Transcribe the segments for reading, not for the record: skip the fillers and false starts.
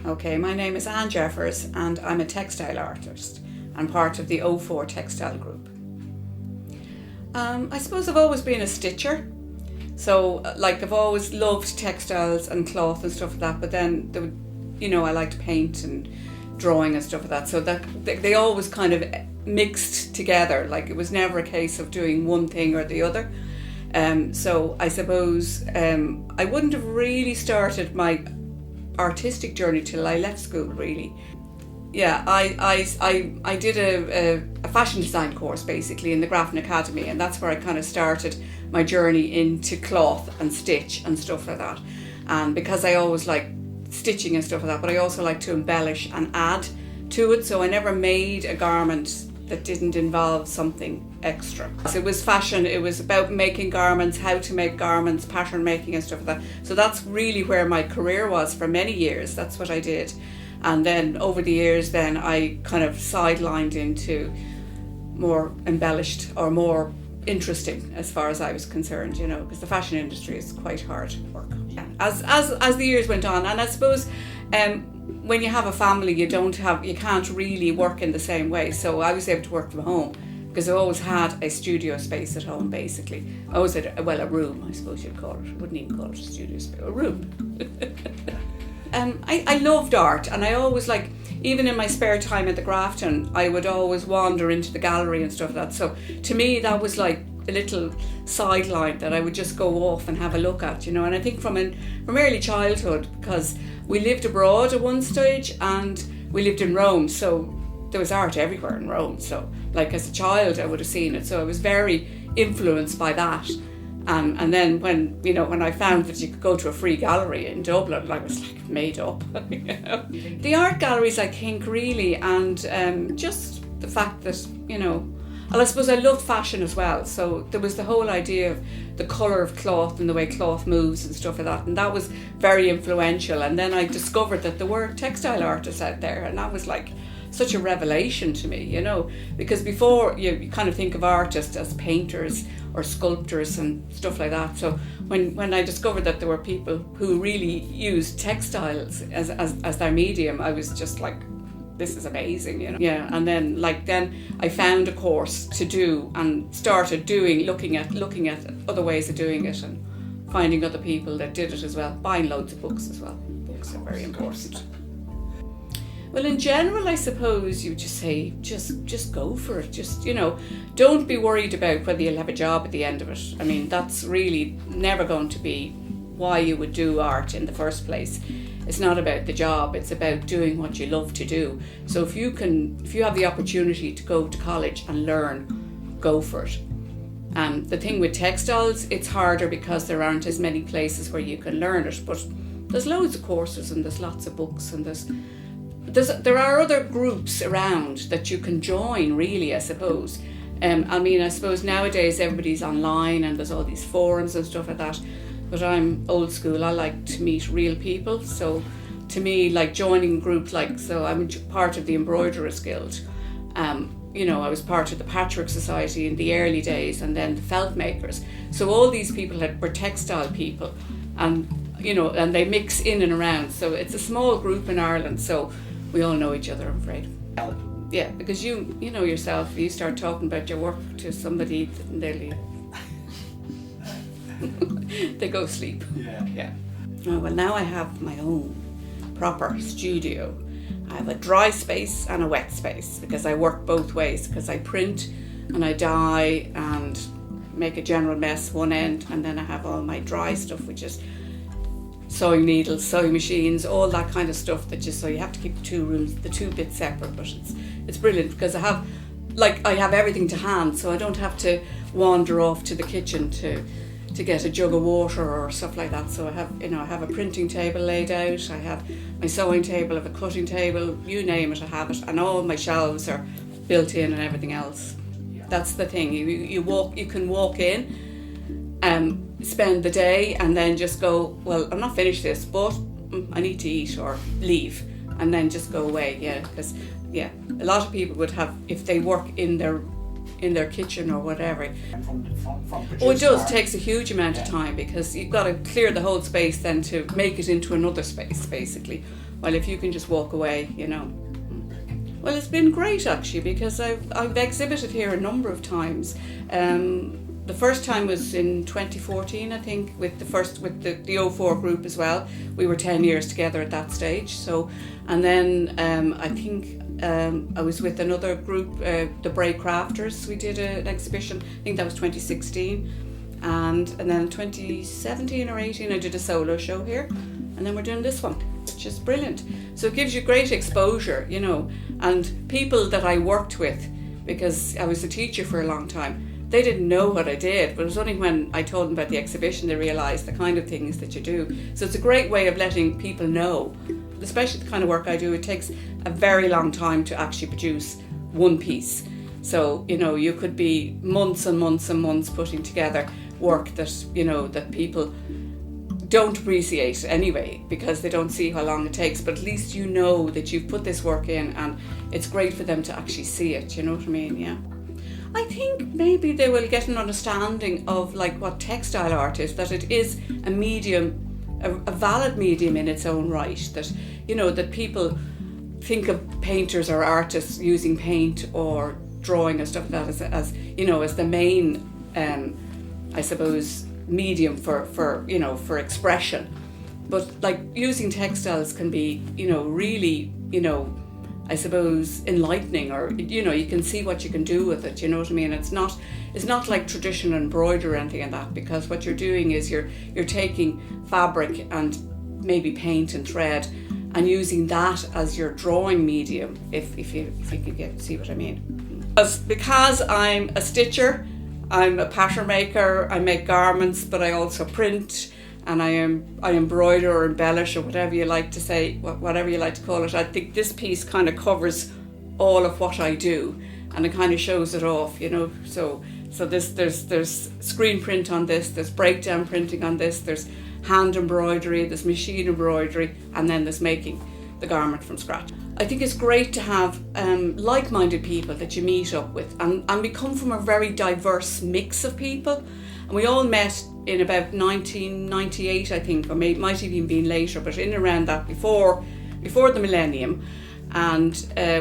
Okay, my name is Jeffares and I'm a textile artist and part of the O4 Textile Group. I suppose I've always been a stitcher, so I've always loved textiles and cloth and stuff like that, but then I liked paint and drawing and stuff like that, so that they always kind of mixed together. It was never a case of doing one thing or the other. So I suppose I wouldn't have really started my artistic journey till I left school, really. Yeah, I did a fashion design course basically in the Grafton Academy, and that's where I kind of started my journey into cloth and stitch and stuff like that. And because I always like stitching and stuff like that, but I also like to embellish and add to it, so I never made a garment that didn't involve something extra. So it was fashion, it was about making garments, how to make garments, pattern making and stuff like that. So that's really where my career was for many years. That's what I did. And then over the years then I kind of sidelined into more embellished or more interesting as far as I was concerned, because the fashion industry is quite hard work. Yeah. As the years went on, and I suppose when you have a family, you can't really work in the same way. So I was able to work from home because I always had a studio space at home, basically. I always had a room, I suppose you'd call it. I wouldn't even call it a studio space, a room. I loved art, and I always even in my spare time at the Grafton, I would always wander into the gallery and stuff like that. So to me, that was like a little sideline that I would just go off and have a look at, And I think from early childhood, because we lived abroad at one stage and we lived in Rome, so there was art everywhere in Rome. So as a child, I would have seen it. So I was very influenced by that. And then when I found that you could go to a free gallery in Dublin, I was made up. The art galleries, I think, really, and just the fact that, and I suppose I loved fashion as well. So there was the whole idea of the colour of cloth and the way cloth moves and stuff like that. And that was very influential. And then I discovered that there were textile artists out there, and that was such a revelation to me, because before you kind of think of artists as painters or sculptors and stuff like that. So when I discovered that there were people who really used textiles as their medium, I was just this is amazing, Yeah, and then I found a course to do and started looking at other ways of doing it and finding other people that did it as well, buying loads of books as well. Books are very important. Well, in general, I suppose you would just say, just go for it. Just, don't be worried about whether you'll have a job at the end of it. I mean, that's really never going to be why you would do art in the first place. It's not about the job, it's about doing what you love to do. So if you have the opportunity to go to college and learn, go for it. The thing with textiles, it's harder because there aren't as many places where you can learn it, but there's loads of courses and there's lots of books and there are other groups around that you can join, really, I suppose. I suppose nowadays everybody's online and there's all these forums and stuff like that, but I'm old school. I like to meet real people. So to me, joining groups so I'm part of the Embroiderers Guild. I was part of the Patchwork Society in the early days, and then the felt makers. So all these people were textile people, and and they mix in and around. So it's a small group in Ireland, so we all know each other, I'm afraid. Yeah, because you know yourself, you start talking about your work to somebody, they go sleep. Yeah. Oh, well, now I have my own proper studio. I have a dry space and a wet space because I work both ways, because I print and I dye and make a general mess one end, and then I have all my dry stuff, which is sewing needles, sewing machines, all that kind of stuff so you have to keep the two bits separate, but it's brilliant because I have everything to hand, so I don't have to wander off to the kitchen to get a jug of water or stuff like that. So I have a printing table laid out, I have my sewing table, I have a cutting table, you name it, I have it, and all my shelves are built in and everything else. That's the thing, you can walk in, spend the day and then just go, well, I'm not finished this, but I need to eat, or leave, and then just go away. Because a lot of people would have, if they work in their kitchen or whatever. It takes a huge amount of time, because you've got to clear the whole space then to make it into another space, basically. Well, if you can just walk away, you know. Well, it's been great actually, because I've exhibited here a number of times. The first time was in 2014, I think, with the 04 group as well. We were 10 years together at that stage. So, and then I think I was with another group, the Bray Crafters. We did an exhibition. I think that was 2016, and then 2017 or 18, I did a solo show here, and then we're doing this one, which is brilliant. So it gives you great exposure, you know, and people that I worked with, because I was a teacher for a long time. They didn't know what I did, but it was only when I told them about the exhibition they realised the kind of things that you do. So it's a great way of letting people know, especially the kind of work I do. It takes a very long time to actually produce one piece. So, you know, you could be months and months and months putting together work that, you know, that people don't appreciate anyway, because they don't see how long it takes. But at least you know that you've put this work in, and it's great for them to actually see it, you know what I mean? Yeah. I think maybe they will get an understanding of like what textile art is, that it is a medium, a valid medium in its own right, that, you know, that people think of painters or artists using paint or drawing and stuff like that as you know, as the main, I suppose, medium for you know, for expression. But like using textiles can be, you know, really, you know, I suppose enlightening, or, you know, you can see what you can do with it, you know what I mean? It's not like traditional embroidery or anything like that, because what you're doing is you're taking fabric and maybe paint and thread and using that as your drawing medium, if you can see what I mean. Because I'm a stitcher, I'm a pattern maker, I make garments, but I also print, and I embroider or embellish, or whatever you like to say, whatever you like to call it. I think this piece kind of covers all of what I do, and it kind of shows it off, you know. So there's screen print on this, there's breakdown printing on this, there's hand embroidery, there's machine embroidery, and then there's making the garment from scratch. I think it's great to have like-minded people that you meet up with, and we come from a very diverse mix of people, and we all met in about 1998, I think, or might even been later, but in around that, before the millennium. And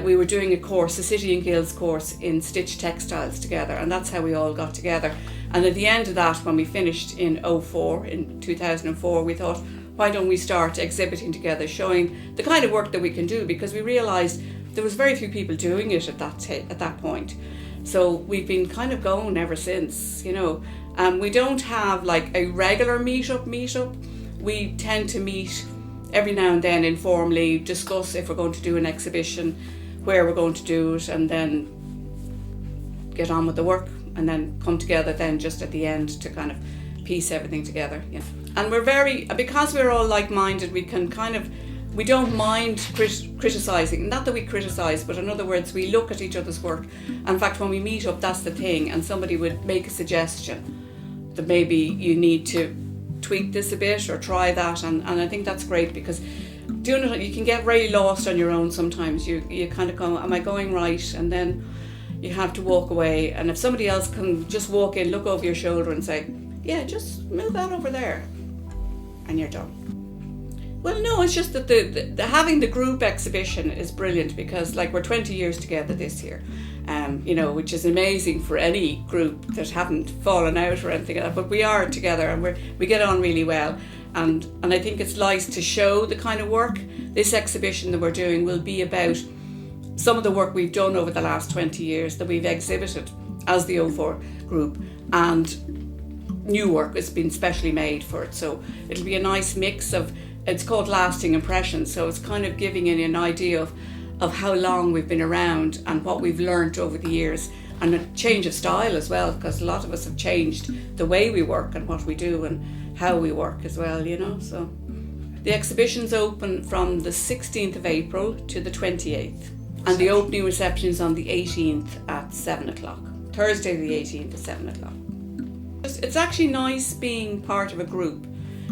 we were doing a course, a City and Guilds course in stitched textiles together, and that's how we all got together. And at the end of that, when we finished in 2004, we thought, why don't we start exhibiting together, showing the kind of work that we can do, because we realised there was very few people doing it at that point. So we've been kind of going ever since, you know. We don't have like a regular meetup. We tend to meet every now and then informally, discuss if we're going to do an exhibition, where we're going to do it, and then get on with the work, and then come together then just at the end to kind of piece everything together. Yeah. And because we're all like-minded, we don't mind criticising. Not that we criticise, but in other words, we look at each other's work. In fact, when we meet up, that's the thing, and somebody would make a suggestion that maybe you need to tweak this a bit or try that, and I think that's great, because doing it, you can get really lost on your own sometimes. You kind of go, am I going right? And then you have to walk away, and if somebody else can just walk in, look over your shoulder and say, yeah, just move that over there, and you're done. Well, no, it's just that the having the group exhibition is brilliant, because like we're 20 years together this year, you know, which is amazing for any group that haven't fallen out or anything like that. But we are together, and we get on really well, and I think it's nice to show the kind of work. This exhibition that we're doing will be about some of the work we've done over the last 20 years that we've exhibited as the 04 group, and new work has been specially made for it. So it'll be a nice mix of, it's called lasting impressions, so it's kind of giving you an idea of how long we've been around and what we've learnt over the years, and a change of style as well, because a lot of us have changed the way we work and what we do and how we work as well, you know. So the exhibition's open from the 16th of April to the 28th, and the opening reception is on the 18th at 7 o'clock, Thursday the 18th at 7 o'clock. It's actually nice being part of a group,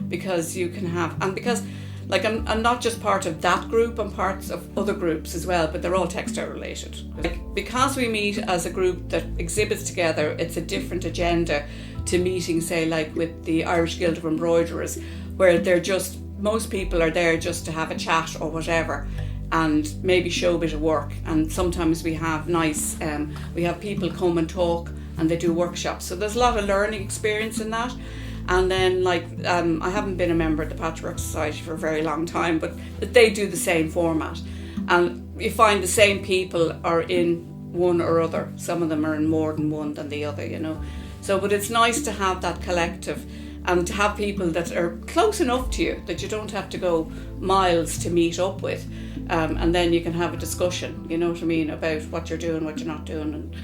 because you can have, and because like I'm not just part of that group, I'm parts of other groups as well, but they're all textile related. Like, because we meet as a group that exhibits together, it's a different agenda to meeting, say, like with the Irish Guild of Embroiderers, where they're just most people are there just to have a chat or whatever, and maybe show a bit of work. And sometimes we have we have people come and talk, and they do workshops. So there's a lot of learning experience in that. And then I haven't been a member of the Patchwork Society for a very long time, but they do the same format. And you find the same people are in one or other. Some of them are in more than one than the other, you know. So, but it's nice to have that collective and to have people that are close enough to you that you don't have to go miles to meet up with. And then you can have a discussion, you know what I mean, about what you're doing, what you're not doing, and